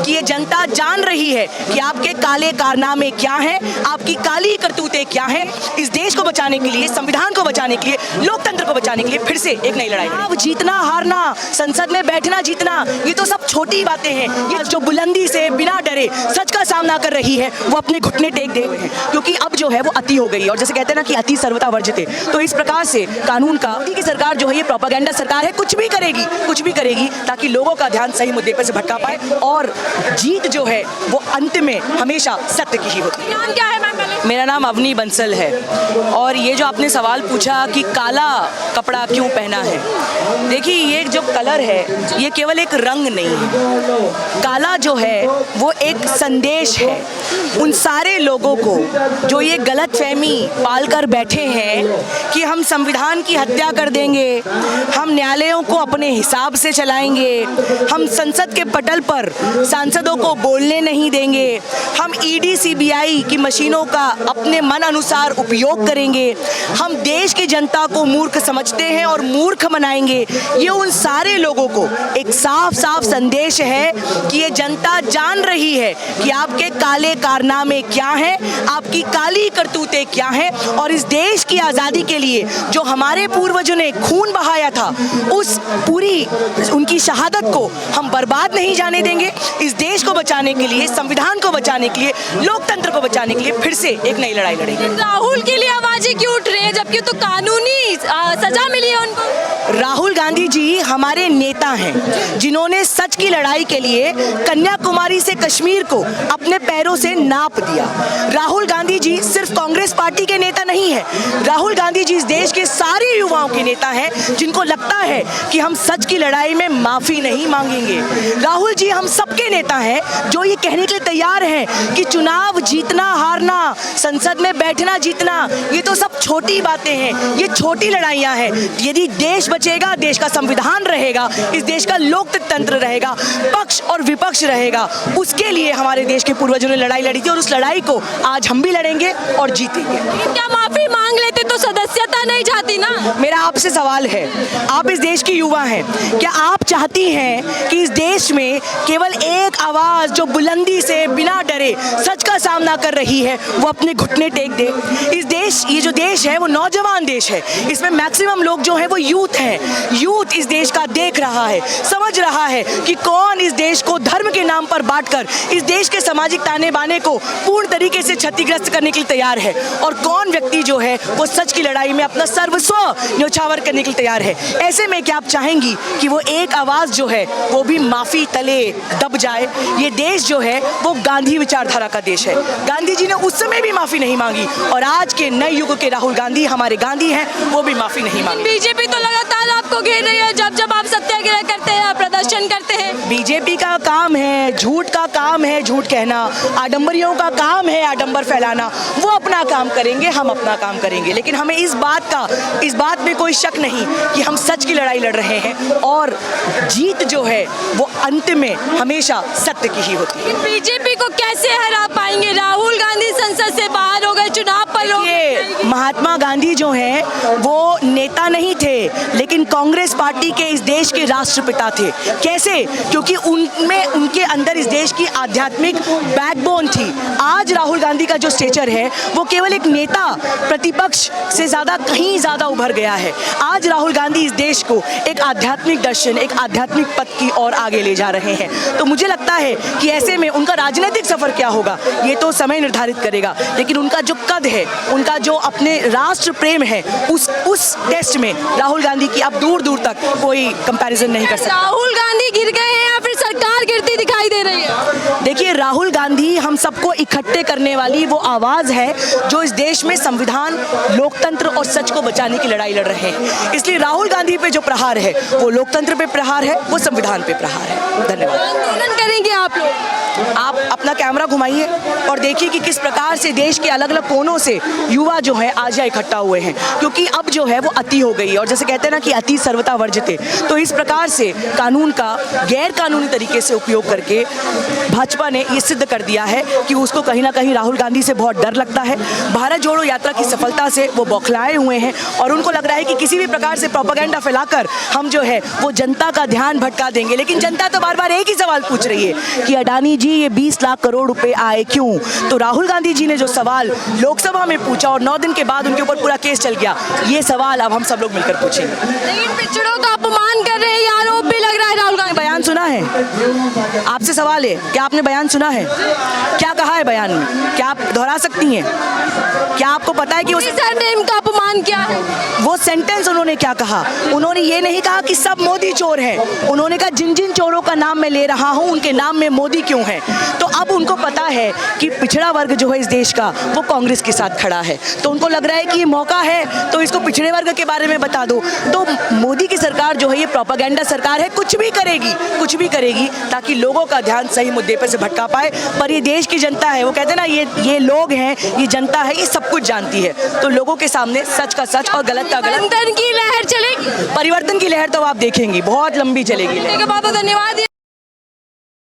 कि ये जनता जान रही है कि आपके काले कारनामे क्या हैं, आपकी काली करतूतें क्या हैं। इस देश को बचाने के लिए, संविधान को बचाने के लिए, लोकतंत्र को बचाने के लिए फिर से एक नई लड़ाई। अब जीतना हारना, संसद में बैठना जीतना, ये तो सब छोटी बातें हैं। ये जो बुलंदी से बिना डरे सच का सामना कर रही है वो अपने घुटने टेक दे हुए हैं, क्योंकि अब जो है वो अति हो गई है। और जैसे कहते हैं ना कि अति सर्वथा वर्जित है, तो इस प्रकार से कानून का की सरकार जो है ये प्रोपेगेंडा सरकार है, कुछ भी करेगी ताकि लोगों का ध्यान सही मुद्दे पर से भटका पाए और जीत जो है वो अंत में हमेशा सत्य की ही होती है। नाम क्या है मैम? मेरा नाम अवनी बंसल है। और ये जो आपने सवाल पूछा कि काला कपड़ा क्यों पहना है, देखिए ये जो कलर है ये केवल एक रंग नहीं है। काला जो है वो एक संदेश है उन सारे लोगों को जो ये गलतफहमी पाल कर बैठे हैं कि हम संविधान की हत्या कर देंगे, हम न्यायालयों को अपने हिसाब से चलाएंगे, हम संसद के पटल पर सांसदों को बोलने नहीं देंगे, हम ईडी सीबीआई की मशीनों का अपने मन अनुसार उपयोग करेंगे, हम देश की जनता को मूर्ख समझते हैं और मूर्ख बनाएंगे। ये उन सारे लोगों को एक साफ साफ संदेश है कि ये जनता जान रही है कि आपके काले कारनामे क्या हैं, आपकी काली करतूतें क्या हैं। और इस देश की आज़ादी के लिए जो हमारे पूर्वजों ने खून बहाया था, उस पूरी उनकी शहादत को हम बर्बाद नहीं जाने देंगे। इस देश को बचाने के लिए, संविधान को बचाने के लिए, लोकतंत्र को बचाने के लिए फिर से एक नई लड़ाई लड़ेंगे। राहुल के लिए आवाजें क्यों उठ रही है जबकि तो कानूनी सजा मिली है उनको? राहुल गांधी जी हमारे नेता हैं जिन्होंने सच की लड़ाई के लिए कन्याकुमारी से कश्मीर को अपने पैरों से नाप दिया। राहुल गांधी जी सिर्फ कांग्रेस पार्टी के नेता नहीं है, राहुल गांधी जी इस देश के सारे युवाओं के नेता हैं जिनको लगता है कि हम सच की लड़ाई में माफी नहीं मांगेंगे। राहुल जी हम सबके नेता हैं जो ये कहने के लिए तैयार हैं कि चुनाव जीतना हारना, संसद में बैठना जीतना, ये तो सब छोटी बातें हैं, ये छोटी लड़ाइयाँ हैं। यदि देश बचेगा, देश का संविधान रहेगा, इस देश का लोकतंत्र रहेगा, पक्ष और विपक्ष रहेगा, उसके लिए हमारे देश के पूर्वजों ने लड़ाई लड़ी थी और उस लड़ाई को आज हम भी लड़ेंगे और जीतेंगे। क्या माफी मांग लेते तो सदस्यता नहीं जाती ना? मेरा आपसे सवाल है, आप इस देश की युवा हैं, क्या आप चाहती हैं कि इस देश में केवल एक आवाज जो बुलंदी से बिना डरे सच का सामना कर रही है वो अपने घुटने टेक दे? इस देश, ये जो देश है वो नौजवान देश है, इसमें मैक्सिमम लोग जो है वो यूथ हैं। यूथ इस देश का देख रहा है, समझ रहा है कि कौन इस देश को धर्म के नाम पर बांटकर इस देश के सामाजिक ताने बाने को पूर्ण तरीके से क्षतिग्रस्त करने के लिए तैयार है और कौन व्यक्ति जो है वो सच की लड़ाई में अपना सर्वस्व न्योछावर करने के लिए तैयार है। ऐसे में क्या आप चाहेंगी कि वो एक आवाज जो है वो भी माफी तले दब जाए? ये देश जो है वो गांधी विचारधारा का देश है, गांधी जी ने उस समय भी माफी नहीं मांगी और आज के नए युग के राहुल गांधी हमारे गांधी हैं, वो भी माफी नहीं मांगी। बीजेपी तो लगातार आपको घेर रही है, जब जब आप सत्याग्रह करते हैं, प्रदर्शन करते हैं। बीजेपी का काम है, झूठ का काम है झूठ कहना, आडंबरियों का काम है आडंबर फैलाना। वो अपना काम करेंगे, हम अपना काम करेंगे, लेकिन हमें इस बात में कोई शक नहीं कि हम सच की लड़ाई लड़ रहे हैं और जीत जो है वो अंत में हमेशा सत्य की ही होती है। बीजेपी को कैसे हरा पाएंगे? राहुल गांधी संसद से बाहर हो गए, चुनाव पर महात्मा गांधी जो हैं वो नेता नहीं थे लेकिन कांग्रेस पार्टी के इस देश के राष्ट्रपिता थे। कैसे? क्योंकि उनके अंदर इस देश की आध्यात्मिक बैकबोन थी। आज राहुल गांधी का जो स्टेचर है वो केवल एक नेता प्रतिपक्ष से कहीं ज्यादा उभर गया है। आज राहुल गांधी इस देश को एक आध्यात्मिक दर्शन, एक आध्यात्मिक पथ की ओर आगे ले जा रहे हैं। तो मुझे लगता है कि ऐसे में उनका राजनीतिक सफर क्या होगा ये तो समय निर्धारित करेगा, लेकिन उनका जो कद है, उनका जो अपने राष्ट्र प्रेम है, उस टेस्ट में राहुल गांधी की अब दूर दूर तक कोई कंपैरिजन नहीं कर सकता। राहुल गांधी गिर गए हैं या फिर सरकार गिरती दिखाई दे रही है? देखिए, राहुल गांधी हम सबको इकट्ठे करने वाली वो आवाज है जो इस देश में संविधान, लोकतंत्र और सच को बचाने की लड़ाई लड़ रहे हैं। इसलिए राहुल गांधी पे जो प्रहार है वो लोकतंत्र पे प्रहार है, वो संविधान पे प्रहार है। धन्यवाद। आंदोलन करेंगे आप लोग? आप अपना क्या कैमरा घुमाइए और देखिए कि किस प्रकार से देश के अलग अलग कोनों से युवा जो है आज यहाँ इकट्ठा हुए हैं, क्योंकि अब जो है वो अति हो गई है। और जैसे कहते हैं ना कि अति सर्वथा वर्जते, तो इस प्रकार से कानून का गैर कानूनी तरीके से उपयोग करके भाजपा ने ये सिद्ध कर दिया है कि उसको कहीं ना कहीं राहुल गांधी से बहुत डर लगता है। भारत जोड़ो यात्रा की सफलता से वो बौखलाए हुए हैं और उनको लग रहा है कि किसी भी प्रकार से प्रोपेगेंडा फैलाकर हम जो है वो जनता का ध्यान भटका देंगे। लेकिन जनता तो बार बार एक ही सवाल पूछ रही है कि अडानी जी ये 20 लाख करोड़ रुपए आए क्यों? तो राहुल गांधी जी ने जो सवाल लोकसभा में पूछा और 9 दिन के बाद उनके ऊपर पूरा केस चल गया, ये सवाल अब हम सब लोग मिलकर पूछेंगे। लेकिन पिछड़ों का अपमान कर रहे हैं, ये आरोप भी लग रहा है राहुल गांधी। बयान सुना है? आपसे सवाल है, क्या आपने बयान सुना है? क्या कहा है बयान में? क्या आप दोहरा सकती हैं? क्या आपको पता है कि उस सरनेम का अपमान क्या है? वो सेंटेंस उन्होंने क्या कहा? उन्होंने ये नहीं कहा कि सब मोदी चोर हैं, उन्होंने कहा जिन जिन चोरों का नाम मैं ले रहा हूं उनके नाम में मोदी क्यों है। तो अब उनको पता है कि पिछड़ा वर्ग जो है इस देश का वो कांग्रेस के साथ खड़ा है, तो उनको लग रहा है कि ये मौका है तो इसको पिछड़े वर्ग के बारे में बता दो। तो मोदी की सरकार जो है ये प्रोपेगेंडा सरकार है, कुछ भी करेगी ताकि लोगों का ध्यान सही मुद्दे पर से भटका पाए। पर ये देश की जनता है, वो कहते हैं ना ये लोग हैं, ये जनता है, ये सब कुछ जानती है। तो लोगों के सामने सच का सच और गलत का गलत। परिवर्तन की लहर चलेगी। परिवर्तन की लहर तो आप देखेंगे बहुत लंबी चलेगी। बहुत धन्यवाद।